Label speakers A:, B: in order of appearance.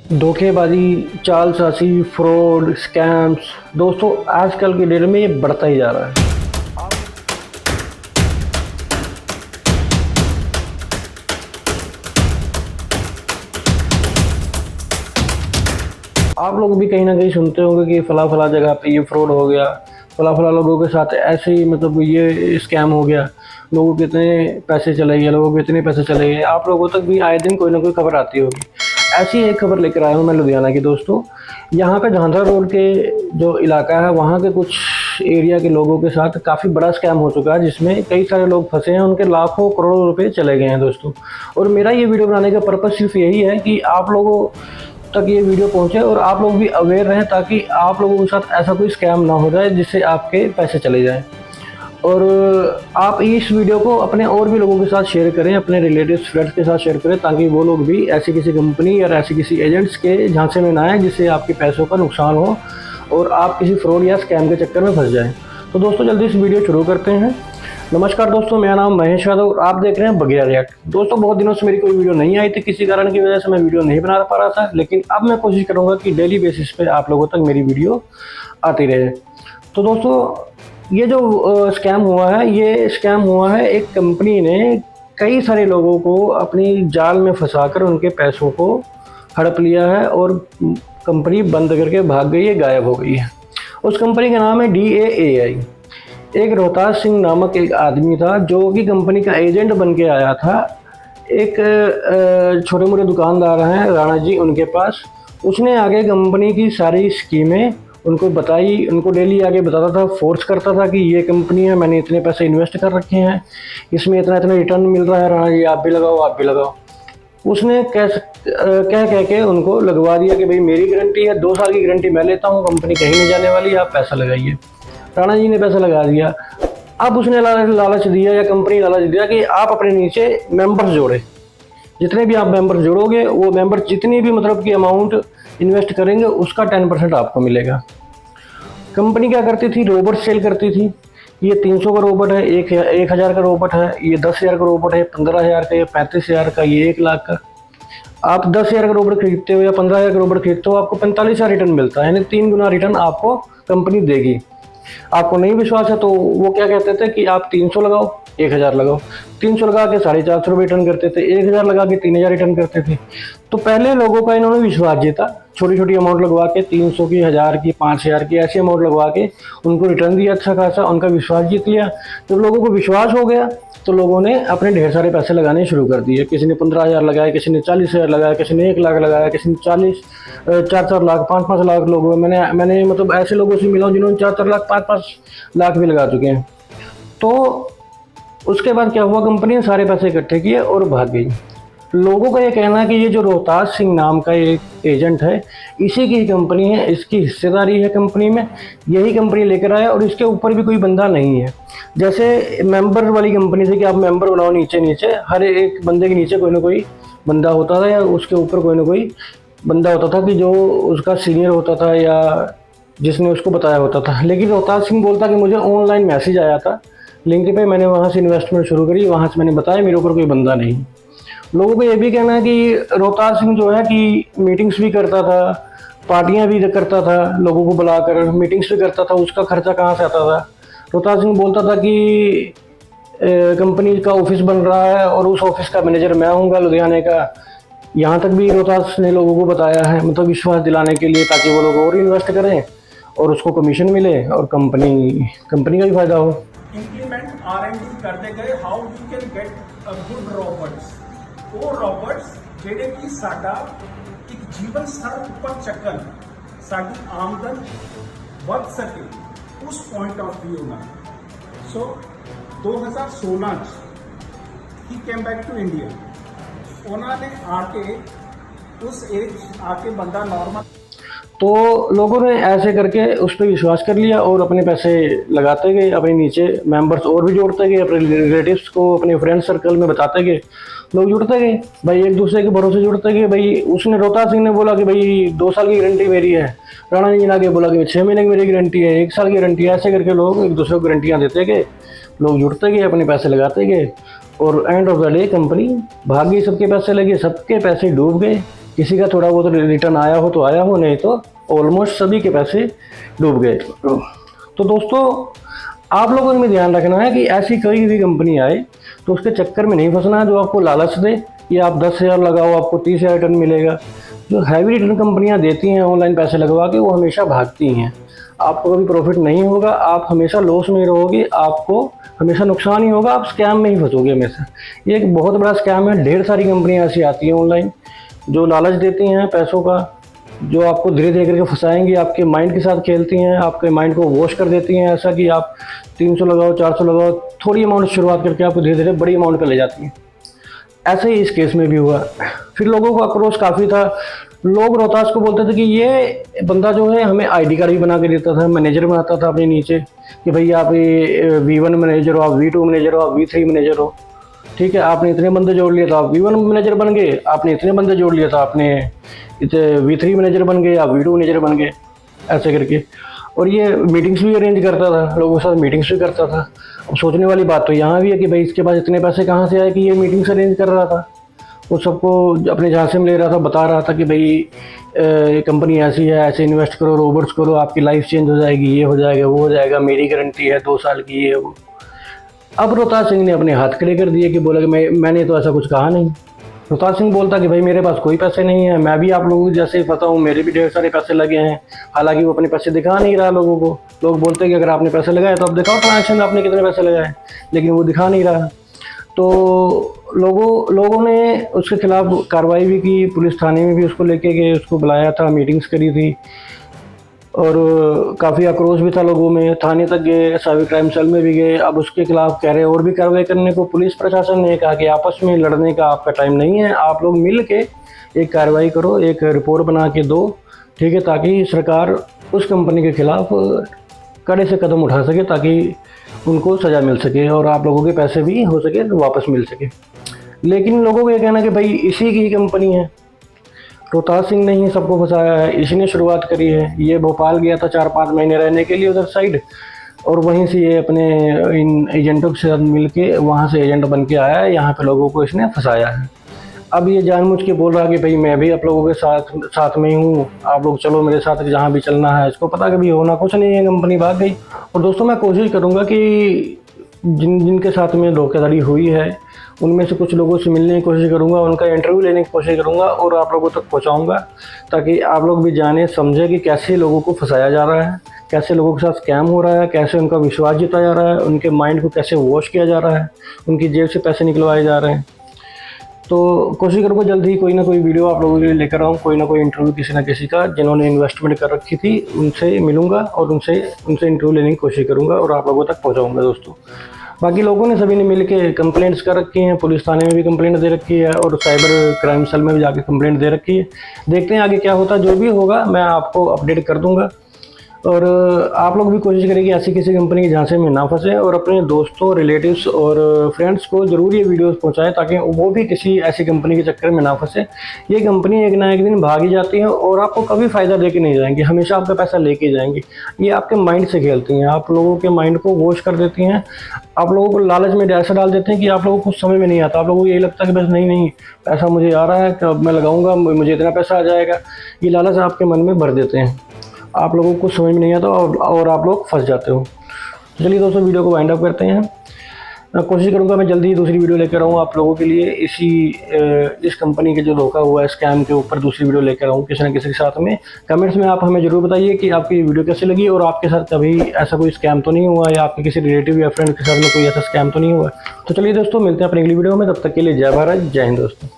A: धोखेबाजी, जालसाजी, fraud, scams दोस्तों आजकल की डेट में ये बढ़ता ही जा रहा है। आप लोग भी कहीं ना कहीं सुनते होंगे कि फला फला जगह पे ये फ्रॉड हो गया, फला फला लोगों के साथ ऐसे ही मतलब ये स्कैम हो गया, लोगों के इतने पैसे चले गए, लोगों के इतने पैसे चले गए। आप लोगों तक भी आए दिन कोई ना कोई खबर आती होगी। ऐसी एक खबर लेकर आया हूँ मैं लुधियाना की दोस्तों। यहाँ पे झांझरा रोड के जो इलाका है वहाँ के कुछ एरिया के लोगों के साथ काफ़ी बड़ा स्कैम हो चुका है, जिसमें कई सारे लोग फंसे हैं, उनके लाखों करोड़ों रुपए चले गए हैं दोस्तों। और मेरा ये वीडियो बनाने का पर्पज़ सिर्फ यही है कि आप लोगों तक ये वीडियो पहुंचे और आप लोग भी अवेयर रहें, ताकि आप लोगों के साथ ऐसा कोई स्कैम ना हो जाए जिससे आपके पैसे चले जाएं। और आप इस वीडियो को अपने और भी लोगों के साथ शेयर करें, अपने रिलेटिव्स फ्रेंड्स के साथ शेयर करें, ताकि वो लोग भी ऐसी किसी कंपनी या ऐसी किसी एजेंट्स के झांसे में ना आए जिससे आपके पैसों का नुकसान हो और आप किसी फ्रॉड या स्कैम के चक्कर में फंस जाएं। तो दोस्तों जल्दी इस वीडियो शुरू करते हैं। नमस्कार दोस्तों, मेरा नाम महेश यादव और आप देख रहे हैं बघेरा रिएक्ट। दोस्तों बहुत दिनों से मेरी कोई वीडियो नहीं आई थी, किसी कारण की वजह से मैं वीडियो नहीं बना पा रहा था, लेकिन अब मैं कोशिश करूंगा कि डेली बेसिस पे आप लोगों तक मेरी वीडियो आती रहे। तो दोस्तों ये जो स्कैम हुआ है, ये स्कैम हुआ है एक कंपनी ने कई सारे लोगों को अपनी जाल में फंसाकर उनके पैसों को हड़प लिया है और कंपनी बंद करके भाग गई है, गायब हो गई है। उस कंपनी का नाम है DAAI। एक रोहतास सिंह नामक एक आदमी था जो कि कंपनी का एजेंट बन के आया था। एक छोटे मोटे दुकानदार हैं राणा जी, उनके पास उसने आगे कंपनी की सारी स्कीमें उनको बताई, उनको डेली आगे बताता था, फोर्स करता था कि ये कंपनी है, मैंने इतने पैसे इन्वेस्ट कर रखे हैं, इसमें इतना इतना रिटर्न मिल रहा है, राणा जी आप भी लगाओ, आप भी लगाओ। उसने कह के उनको लगवा दिया कि भाई मेरी गारंटी है, 2 साल की गारंटी मैं लेता हूँ, कंपनी कहीं नहीं जाने वाली, आप पैसा लगाइए। राणा जी ने पैसा लगा दिया। अब उसने लालच दिया या कंपनी लालच दिया कि आप अपने नीचे मेंबर्स जोड़े, जितने भी आप मेंबर्स जोड़ोगे वो मेंबर्स जितनी भी मतलब की अमाउंट इन्वेस्ट करेंगे उसका 10% आपको मिलेगा। कंपनी क्या करती थी, रोबोट सेल करती थी। ये 300 का रोबोट है, 1000 का रोबोट है, ये 10,000 का रोबोट है, 15,000 का, ये 35,000 का, ये 1 लाख का। आप 10,000 का रोबोट खरीदते हो या 15,000 का रोबोट खरीदते हो, आपको 45,000 रिटर्न मिलता है, यानी 3 गुना रिटर्न आपको कंपनी देगी। आपको नहीं विश्वास है तो वो क्या कहते थे कि आप 300 लगाओ, 1,000 लगाओ। 300 लगा के 450 रुपये रिटर्न करते थे, 1,000 लगा के 3,000 रिटर्न करते थे। तो पहले लोगों का इन्होंने विश्वास जीता, छोटी छोटी अमाउंट लगवा के 300 की, 1,000 की, 5,000 की ऐसी अमाउंट लगवा के उनको रिटर्न दिया अच्छा खासा, उनका विश्वास जीत लिया। जब लोगों को विश्वास हो गया तो लोगों ने अपने ढेर सारे पैसे लगाने शुरू कर दिए। किसी ने 15,000 लगाया, किसी ने 40,000 लगाया, किसी ने 1 लाख लगाया, किसी ने 4 लाख, 5 लाख लोग। मैंने मतलब ऐसे लोगों से मिला जिन्होंने 4 लाख, 5 लाख भी लगा चुके हैं। तो उसके बाद क्या हुआ, कंपनी ने सारे पैसे इकट्ठे किए और भाग गई। लोगों का ये कहना है कि ये जो रोहतास सिंह नाम का एक एजेंट है, इसी की कंपनी है, इसकी हिस्सेदारी है कंपनी में, यही कंपनी लेकर आया और इसके ऊपर भी कोई बंदा नहीं है। जैसे मेंबर वाली कंपनी थी कि आप मेंबर बनाओ, नीचे नीचे हर एक बंदे के नीचे कोई ना कोई बंदा होता था या उसके ऊपर कोई ना कोई बंदा होता था कि जो उसका सीनियर होता था या जिसने उसको बताया होता था। लेकिन रोहतास सिंह बोलता कि मुझे ऑनलाइन मैसेज आया था लिंक पे, मैंने वहाँ से इन्वेस्टमेंट शुरू करी, वहाँ से मैंने बताया, मेरे ऊपर कोई बंदा नहीं। लोगों को ये भी कहना है कि रोहतास सिंह जो है कि मीटिंग्स भी करता था, पार्टियां भी करता था, लोगों को बुलाकर मीटिंग्स भी करता था, उसका खर्चा कहाँ से आता था। रोहतास सिंह बोलता था कि कंपनी का ऑफिस बन रहा है और उस ऑफिस का मैनेजर मैं हूँगा लुधियाने का। यहाँ तक भी रोहतास ने लोगों को बताया है, मतलब विश्वास दिलाने के लिए, ताकि वो लोग और इन्वेस्ट करें और उसको कमीशन मिले और कंपनी का भी फायदा हो।
B: इंप्लीमेंट R&D करते गए how we can get good robots, वो रॉबर्ट्स ਜਿਹੜੇ ਕਿ ਸਾਡਾ ਇੱਕ ਜੀਵਨ ਸਥਰ ਉੱਪਰ ਚੱਕਣ, ਸਾਡੀ ਆਮਦਨ ਵੱਧ ਸਕੇ, ਉਸ ਪੁਆਇੰਟ ਆਫ ਵਿਊ ਨਾਲ। ਸੋ 2016 ਚ ਹੀ ਕੇਮ ਬੈਕ ਟੂ ਇੰਡੀਆ। ਉਹਨਾਂ ਨੇ ਆ ਕੇ उस एज आके बंदा नॉर्मल।
A: तो लोगों ने ऐसे करके उस पर विश्वास कर लिया और अपने पैसे लगाते गए, अपने नीचे मेंबर्स और भी जोड़ते गए, अपने रिलेटिव्स को, अपने फ्रेंड सर्कल में बताते गए, लोग जुड़ते गए भाई, एक दूसरे के भरोसे जुड़ते गए भाई। उसने रोहतास सिंह ने बोला कि भाई 2 साल की गारंटी मेरी है, राणा जी ने आगे बोला कि 6 महीने की मेरी गारंटी है, 1 साल की गारंटी है। ऐसे करके लोग एक दूसरे को गारंटियाँ देते गए, लोग जुड़ते गए, अपने पैसे लगाते गए और end of the day company भाग गई, सबके पैसे लगे, सबके पैसे डूब गए। किसी का थोड़ा बहुत रिटर्न आया हो तो आया हो, नहीं तो ऑलमोस्ट सभी के पैसे डूब गए। तो दोस्तों आप लोगों ने भी ध्यान रखना है कि ऐसी कोई भी कंपनी आए तो उसके चक्कर में नहीं फंसना है जो आपको लालच दे कि आप 10,000 लगाओ आपको 30,000 रिटर्न मिलेगा। जो हैवी रिटर्न कंपनियां देती हैं ऑनलाइन पैसे लगवा के, वो हमेशा भागती हैं। आपको कभी प्रॉफिट नहीं होगा, आप हमेशा लॉस में रहोगे, आपको हमेशा नुकसान ही होगा, आप स्कैम में ही फंसोगे हमेशा। ये एक बहुत बड़ा स्कैम है। ढेर सारी कंपनियां ऐसी आती हैं ऑनलाइन जो लालच देती हैं पैसों का, जो आपको धीरे धीरे करके फंसाएंगी, आपके माइंड के साथ खेलती हैं, आपके माइंड को वॉश कर देती हैं। ऐसा कि आप 300 लगाओ 400 लगाओ, थोड़ी अमाउंट शुरुआत करके आपको धीरे धीरे बड़ी अमाउंट पर ले जाती हैं। ऐसे ही इस केस में भी हुआ। फिर लोगों का आक्रोश काफ़ी था। लोग रोहतास को बोलते थे कि ये बंदा जो है हमें आईडी कार्ड भी बना के देता था, मैनेजर बनाता था अपने नीचे कि भाई आप ये V1 मैनेजर हो, आप V2 मैनेजर हो, आप V3 मैनेजर हो। ठीक है, आपने इतने बंदे जोड़ लिए तो आप V1 मैनेजर बन गए, आपने इतने बंदे जोड़ लिए तो आपने V3 मैनेजर बन गए, आप V2 मैनेजर बन गए, ऐसे करके। और ये मीटिंग्स भी अरेंज करता था, लोगों के साथ मीटिंग्स भी करता था। अब सोचने वाली बात तो यहाँ भी है कि भाई इसके पास इतने पैसे कहाँ से आए कि ये मीटिंग्स अरेंज कर रहा था। वो सबको अपने झांसे में ले रहा था, बता रहा था कि भाई कंपनी ऐसी है, ऐसे इन्वेस्ट करो, रोबोट्स करो, आपकी लाइफ चेंज हो जाएगी, ये हो जाएगा, वो हो जाएगा, मेरी गारंटी है 2 साल की, ये वो। अब रोहतास सिंह ने अपने हाथ खड़े कर दिए कि बोला कि मैंने तो ऐसा कुछ कहा नहीं। रोहतास सिंह बोलता कि भाई मेरे पास कोई पैसे नहीं है, मैं भी आप लोगों को जैसे पता हूँ, मेरे भी ढेर सारे पैसे लगे हैं। हालांकि वो अपने पैसे दिखा नहीं रहा लोगों को। लोग बोलते हैं कि अगर आपने पैसे लगाए तो आप दिखाओ ट्रांजेक्शन, आपने कितने पैसे लगाए, लेकिन वो दिखा नहीं रहा। तो लोगों ने उसके खिलाफ कार्रवाई भी की, पुलिस थाने में भी उसको लेके गए, उसको बुलाया था, मीटिंग्स करी थी, और काफ़ी आक्रोश भी था लोगों में। थाने तक गए, साइबर क्राइम सेल में भी गए। अब उसके खिलाफ कह रहे और भी कार्रवाई करने को। पुलिस प्रशासन ने कहा कि आपस में लड़ने का आपका टाइम नहीं है, आप लोग मिल के एक कार्रवाई करो, एक रिपोर्ट बना के दो, ठीक है, ताकि सरकार उस कंपनी के खिलाफ कड़े से कदम उठा सके, ताकि उनको सज़ा मिल सके और आप लोगों के पैसे भी हो सके तो वापस मिल सके। लेकिन लोगों को ये कहना कि भाई इसी की कंपनी है, रोहतास सिंह ने ही सबको फंसाया है, इसी ने शुरुआत करी है। ये भोपाल गया था 4-5 महीने रहने के लिए उधर साइड, और वहीं से ये अपने इन एजेंटों के साथ मिल के वहाँ से एजेंट बन के आया है, यहाँ पे लोगों को इसने फंसाया है। अब ये जानबूझ के बोल रहा कि भाई मैं भी आप लोगों के साथ में ही हूँ, आप लोग चलो मेरे साथ जहाँ भी चलना है। इसको पता कि भी होना कुछ नहीं है, कंपनी भाग गई। और दोस्तों मैं कोशिश करूँगा कि जिनके साथ में धोखाधड़ी हुई है उनमें से कुछ लोगों से मिलने की कोशिश करूँगा, उनका इंटरव्यू लेने की कोशिश करूँगा और आप लोगों तक पहुँचाऊँगा, ताकि आप लोग भी जाने समझे कि कैसे लोगों को फंसाया जा रहा है, कैसे लोगों के साथ स्कैम हो रहा है, कैसे उनका विश्वास जीता जा रहा है, उनके माइंड को कैसे वॉश किया जा रहा है, उनकी जेब से पैसे निकलवाए जा रहे हैं। तो कोशिश करूँगा जल्द ही कोई ना कोई वीडियो आप लोगों के लिए लेकर आऊँ, कोई ना कोई इंटरव्यू किसी ना किसी का जिन्होंने इन्वेस्टमेंट कर रखी थी, उनसे मिलूंगा और उनसे इंटरव्यू लेने की कोशिश करूँगा और आप लोगों तक पहुँचाऊँगा दोस्तों। बाकी लोगों ने सभी ने मिल के कंप्लेंट्स कर रखी हैं, पुलिस थाने में भी कंप्लेंट दे रखी है और साइबर क्राइम सेल में भी जाके कंप्लेंट दे रखी है। देखते हैं आगे क्या होता है, जो भी होगा मैं आपको अपडेट कर दूँगा। और आप लोग भी कोशिश करें कि ऐसी किसी कंपनी के झांसे में ना फंसे, और अपने दोस्तों, रिलेटिव्स और फ्रेंड्स को ज़रूर ये वीडियोस पहुंचाएं, ताकि वो भी किसी ऐसी कंपनी के चक्कर में ना फंसे। ये कंपनी एक ना एक दिन भाग ही जाती है और आपको कभी फ़ायदा दे के नहीं जाएंगी, हमेशा आपका पैसा लेके जाएंगी। ये आपके माइंड से खेलती हैं, आप लोगों के माइंड को वॉश कर देती हैं, आप लोगों को लालच में ऐसा डाल देते हैं कि आप लोगों को कुछ समझ में नहीं आता। आप लोगों को यही लगता है कि बस नहीं पैसा मुझे आ रहा है, कब मैं लगाऊंगा मुझे इतना पैसा आ जाएगा। ये लालच आपके मन में भर देते हैं, आप लोगों को समझ में नहीं आता और आप लोग फंस जाते हो। चलिए दोस्तों वीडियो को वाइंड अप करते हैं। मैं कोशिश करूंगा मैं जल्दी ही दूसरी वीडियो लेकर आऊँ आप लोगों के लिए। इस कंपनी के जो धोखा हुआ है, स्कैम के ऊपर दूसरी वीडियो लेकर आऊँ किसी न किसी के साथ में। कमेंट्स में आप हमें ज़रूर बताइए कि आपकी वीडियो कैसी लगी और आपके साथ कभी ऐसा कोई स्कैम तो नहीं हुआ, या आपके किसी रिलेटिव या फ्रेंड के साथ में कोई ऐसा स्कैम तो नहीं हुआ। तो चलिए दोस्तों मिलते हैं अपनी अगली वीडियो में, तब तक के लिए जय भारत, जय हिंद दोस्तों।